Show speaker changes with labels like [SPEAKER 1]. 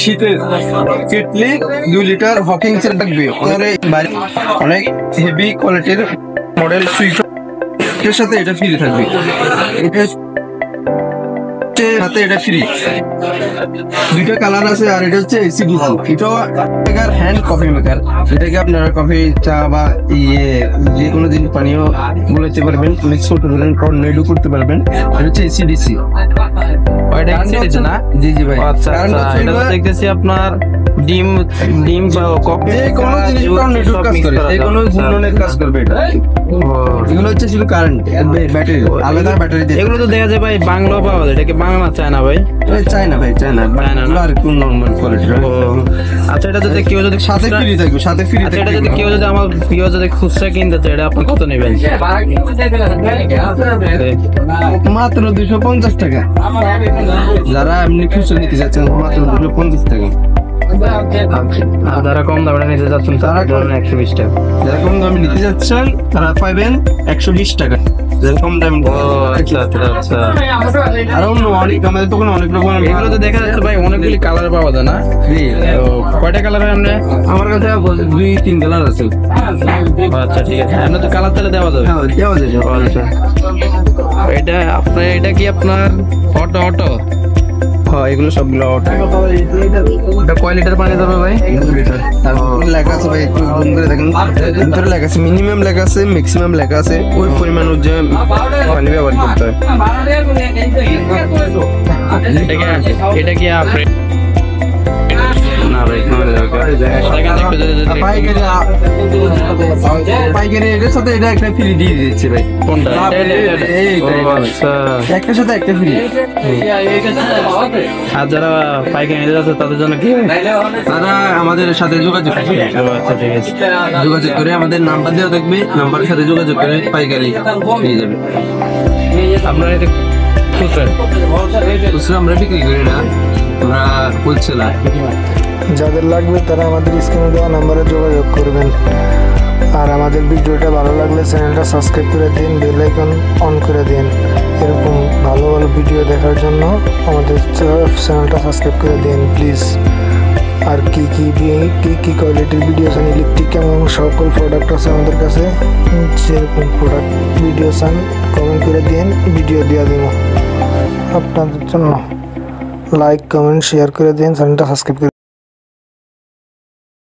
[SPEAKER 1] শীতের kettle 2 litre Hawkins এর লাগবে। অনেক হেভি কোয়ালিটির মডেল সুইফটের সাথে এটা ফ্রি থাকবে। এটা ফ্রি, 2টা কালার আছে। আর এটা হচ্ছে এসি ডিসি, এটাও হ্যান্ড কফি মেকার। এটাকে আপনারা কফি, চা বা যে কোনো জিনিস পানীয় বলাতে পারবেন, মিক্স করতে পারবেন, টর্নেডো করতে পারবেন। এটা হচ্ছে এসি ডিসি।
[SPEAKER 2] না
[SPEAKER 1] জি জি ভাই,
[SPEAKER 2] আচ্ছা এটা দেখতেছি আপনার ডিম বা কফি
[SPEAKER 1] কোনো জিনিস টর্নেডো কাজ করে, কোনো ঘূর্ণনের কাজ করবে এটা। এগুলো হচ্ছে শুধু কারেন্ট, ব্যাটারি, আলাদা ব্যাটারি দিয়ে।
[SPEAKER 2] এগুলো তো দেখা যায় ভাই বাংলা পাওয়া যায়, এটা কি বাংলা চায় না ভাই?
[SPEAKER 1] চায় না ভাই, চায় না আর কোন নরমাল কোয়ালিটি।
[SPEAKER 2] আচ্ছা এটা যদি কেউ যদি
[SPEAKER 1] সাথে ফ্রি থাকবে, সাথে ফ্রি থাকবে।
[SPEAKER 2] এটা যদি কেউ যদি আমার প্রিয় যদি খুচরা কিনতে চায়, এটা আপনি কত নেবেন?
[SPEAKER 1] মাত্র 250 টাকা। যারা এমনি খুচরা নিতে যাচ্ছেন মাত্র 250 টাকা।
[SPEAKER 2] আর যারা কম দামে নিতে যাচ্ছেন তারা 120 টাকা।
[SPEAKER 1] যারা কম দামে নিতে যাচ্ছেন তারা পাবেন 120 টাকা। যারা কম দামে,
[SPEAKER 2] আচ্ছা
[SPEAKER 1] আর অন্য অনেক আমাদের দোকানে অনেক রকম।
[SPEAKER 2] এগুলো তো দেখা যাচ্ছে ভাই অনেকগুলি কালার পাওয়া যায় না? কয়টা কালার আপনি?
[SPEAKER 1] আমার কাছে 2-3 কালার আছে।
[SPEAKER 2] আচ্ছা ঠিক আছে, আপনার তো কালার তাহলে দেওয়া যাবে?
[SPEAKER 1] হ্যাঁ দেওয়া যাবে।
[SPEAKER 2] আচ্ছা এটা আপনার, এটা কি আপনার অটো?
[SPEAKER 1] হ্যাঁ এগুলো সবগুলো অটো।
[SPEAKER 2] এটা কয় লিটার পানি দেবে ভাই?
[SPEAKER 1] 2 লিটার। লেখা আছে ভাই, একটু জুম করে দেখেন। ভিতরে লেখা আছে মিনিমাম, লেখা আছে ম্যাক্সিমাম, লেখা আছে ওই পরিমাণ অনুযায়ী পানি ব্যবহার করতে হয়।
[SPEAKER 2] এটা কি আপনি না ভাই
[SPEAKER 1] পাইকারি এটার সাথে এটা একটা ফ্রি দিয়ে দিচ্ছে ভাই।
[SPEAKER 2] কোনটা?
[SPEAKER 1] একটার সাথে একটা ফ্রি।
[SPEAKER 2] আর যারা পাইকারি নিতে যাচ্ছে তাদের জন্য কি?
[SPEAKER 1] তারা আমাদের সাথে যোগাযোগ করে,
[SPEAKER 2] আচ্ছা ঠিক আছে,
[SPEAKER 1] যোগাযোগ করে আমাদের নাম্বার দেওয়া থাকবে, নাম্বারের সাথে যোগাযোগ করে পাইকারি নিয়ে যাবে।
[SPEAKER 2] আপনারা এটা
[SPEAKER 1] খুচরা আমরা বিক্রি করি না, আমরা হোলসেলার।
[SPEAKER 3] যাদের লাগবে তারা আমাদের স্ক্রিনে দেওয়া নাম্বারে যোগাযোগ করবেন। আর আমাদের ভিডিওটা ভালো লাগলে চ্যানেলটা সাবস্ক্রাইব করে দিন, বেল আইকন অন করে দিন। এরকম ভালো ভালো ভিডিও দেখার জন্য আমাদের চ্যানেলটা সাবস্ক্রাইব করে দিন প্লিজ। আর কি কোয়ালিটির ভিডিও চান, ইলেকট্রিক এবং সকল প্রোডাক্ট আছে আমাদের কাছে। যেরকম প্রোডাক্ট ভিডিও চান কমেন্ট করে দিন, ভিডিও দিয়ে দেব আপনাদের জন্য। লাইক কমেন্ট শেয়ার করে দিন, চ্যানেলটা সাবস্ক্রাইব করে